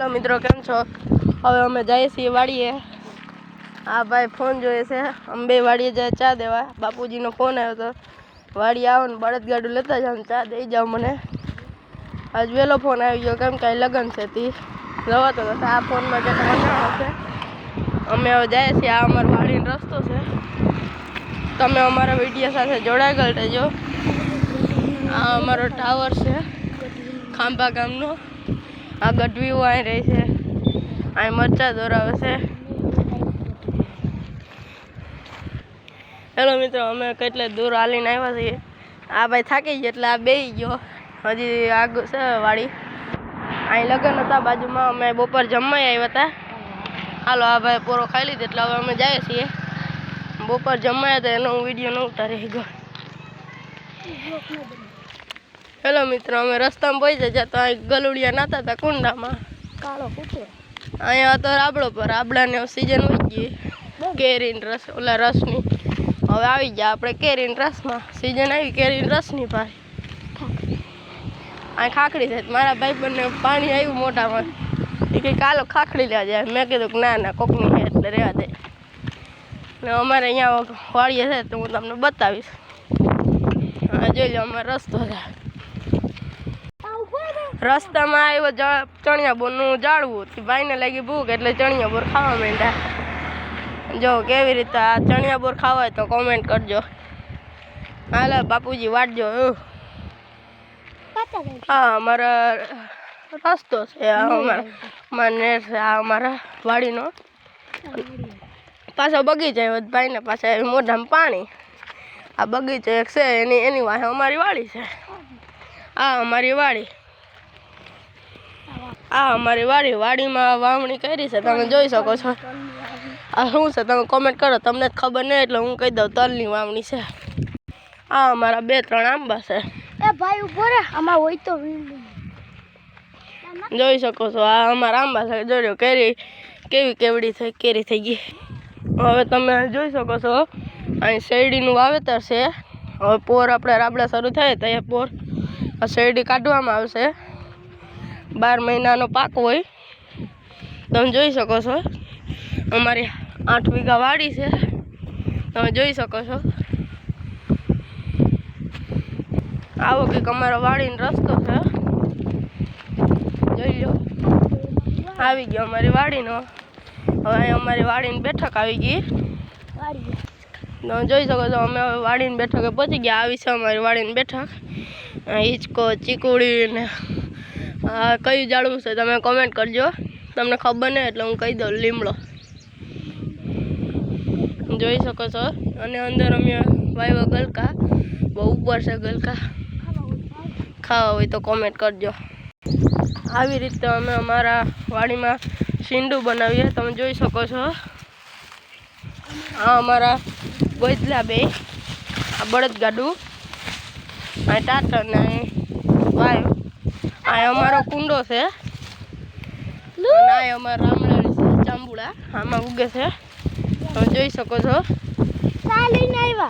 Hello मित्रों केम छो। हवे अमे जाए छीए वाड़ीए। आ भाई फोन जोए छे। हम बे वाड़ीए जाए चा देवा। बापूजी नो फोन आव्यो तो वाड़ी आओ ने बळदगाडू लेता जाओ चा दई जाओ मने। आज वेलो फोन आई गयो केम के लगन छे ती रवा तो आ फोन में के वंजाणो छे। अमे हवे जाए छीए। आ अमर वाड़ीनो रस्तो छे। तमे अमारा विडियो साथे जोडाયેલ રહેજો। आ अमारो टावर छे खांबा गामनो। आ गढवी आई रही है। आ मरचा दोरावे छे। हेलो मित्रों अमे केटले दूर हालीने आव्या छीए। आ भाई थाकी गयो એટલે આ બેહી ગયો। हजी आगू छे वाड़ी। आ लगन हता बाजुमां। अमे बपोर जमवाई आव्या हता। हालो आ भाई पोरो खाई लीधो એટલે હવે અમે जाए छीए। बपोर जमवाई हता एनो विडियो न उतारी गयो। हेलो मित्रों अमे रस्ता में पहुंचा जता गलुड़िया नाता था कुंडा में कालो कुतो अँ तो राबड़ो पर राबड़ा ने सीजन हो गई केरीन रस ओला रसनी हवे आई गया आपणे केरीन रस में सीजन आई केरीन रसनी पाई आ खाखड़ी थे मारा भाई बने पानी आयु मोटा में कि कालो खाखड़ी ले जाए मैं कीधुं ना ना कोकनी है एटले रहवा दे ने अमारे अहींया वाड़ीए छे तो हूँ तमने बतावीश। हाँ जोई लो अमारो रस्तो छे। रस्ता में आव्यो चणिया बोर नु जाड़वू भाई ने लगी भूख एटले चणिया बोर खावा मांड्या। जो केवी रीते आ चणिया बोर खावा तो कमेंट करजो। हालो बापूजी वाटजो। हाँ अमारा रस्तो छे। अमारा माने अमारा वाड़ीनो पाछो बगीचा है भाई ने पाछा मोढामां पाणी। आ बगीचो एक छे एनी वाहे अमारी वाड़ी छे। आ अमारी वाड़ी आ अमारी वाड़ी वाड़ी में वावणी करी छे तमे जोई सको छो। आ शुं छे तमे कमेंट करो तमने खबर नहीं एटले हूँ कही दऊं तलनी वावणी छे। आ अमारा 2-3 आंबा छे। ए भाई उभो रे आमा होय तो जोई सको छो। आ अमारा आंबा छे जोयो केरी केवी केवड़ी थई केरी थई गई। हवे तमे जोई सको छो अहीं शेरडीनुं वावेतर छे। हवे पोर आपणे राबड़ा शरू थाय तो पोर आ शेरडी काढवामां आवशे। 12 महीनानो पाक होय तमे जोई सको छो। अमारी 8 वीघा वाड़ी छे तमे जोई सको छो। आवो कि अमारो वाड़ीनो रस्तो छे जोई लो। आवी गयो अमारी वाड़ीनो। हवे अमारी वाड़ीनी बेठक आवी गई। तमे जोई सको छो अमे वाड़ीनी बेठके पहोंची गया। आवी छे अमारी वाड़ीनी बेठक। हिचको चीकुड़ी ने कई जाड़वू छे तमे कमेंट करजो तमने खबर नहीं एटले हूँ कही दऊं लीमड़ो जोई सको छो। अने अंदर अमे वाव्या गलका बहु ऊपर छे गलका खावा होय तो कमेंट करजो। आवी रीते अमे अमारा वाड़ी में शींडू बनावीए तमे जोई सको छो। आ अमारा गोदला बे आ बळदगाडू आ टाटर ने वायो आ अमारो कुंडो छे। आ अमारा रामड़ानी छे जांबुड़ा आमां उगे छे तमे जोई सको छो। चा लईने आव्या